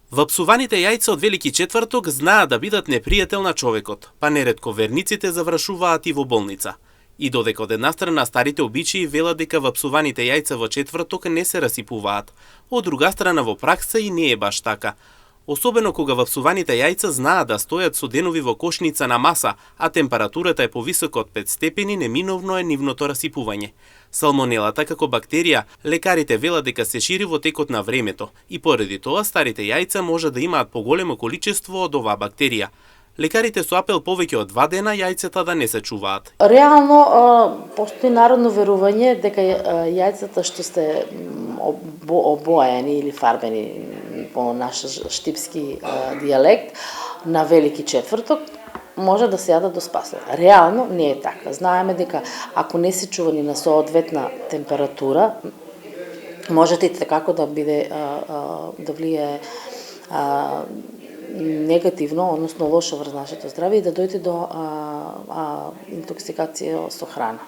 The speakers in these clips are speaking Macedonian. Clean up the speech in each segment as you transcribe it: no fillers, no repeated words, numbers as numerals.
Вапсуваните јајца од Велики четврток знаат да бидат непријател на човекот, па неретко верниците завршуваат и во болница. И додека од една страна старите обичаи велат дека вапсуваните јајца во четврток не се расипуваат, од друга страна во пракса и не е баш така. Особено кога вапсуваните јајца знаат да стојат со денови во кошница на маса, а температурата е повисока од 5 степени, неминовно е нивното расипување. Салмонелата како бактерија, лекарите велат дека се шири во текот на времето и поради тоа старите јајца може да имаат поголемо количество од оваа бактерија. Лекарите со апел повеќе од 2 дена јајцата да не се чуваат. Реално постои народно верување дека јајцата што сте обоени или фарбени по наш штипски дијалект на Велики четврток може да се јадат до спасот. Реално не е така. Знаеме дека ако не се чувани на соодветна температура, можете и како да биде да влие негативно, односно лошо врз нашето здравје и да дојде до интоксикација со храна.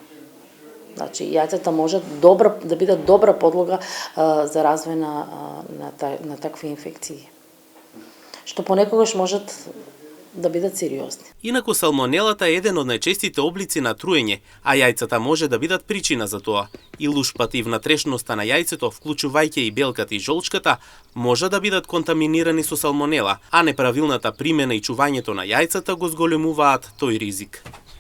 Значи, јајцата може да бидат добра подлога за развој на такви инфекции, што понекогаш можат да бидат сериозни. Инаку салмонелата е еден од најчестите облици на труење, а јајцата може да бидат причина за тоа. И лушпата и внатрешноста на јајцето, вклучувајќи и белката и жолчката, може да бидат контаминирани со салмонела, а неправилната примена и чувањето на јајцата го зголемуваат тој ризик.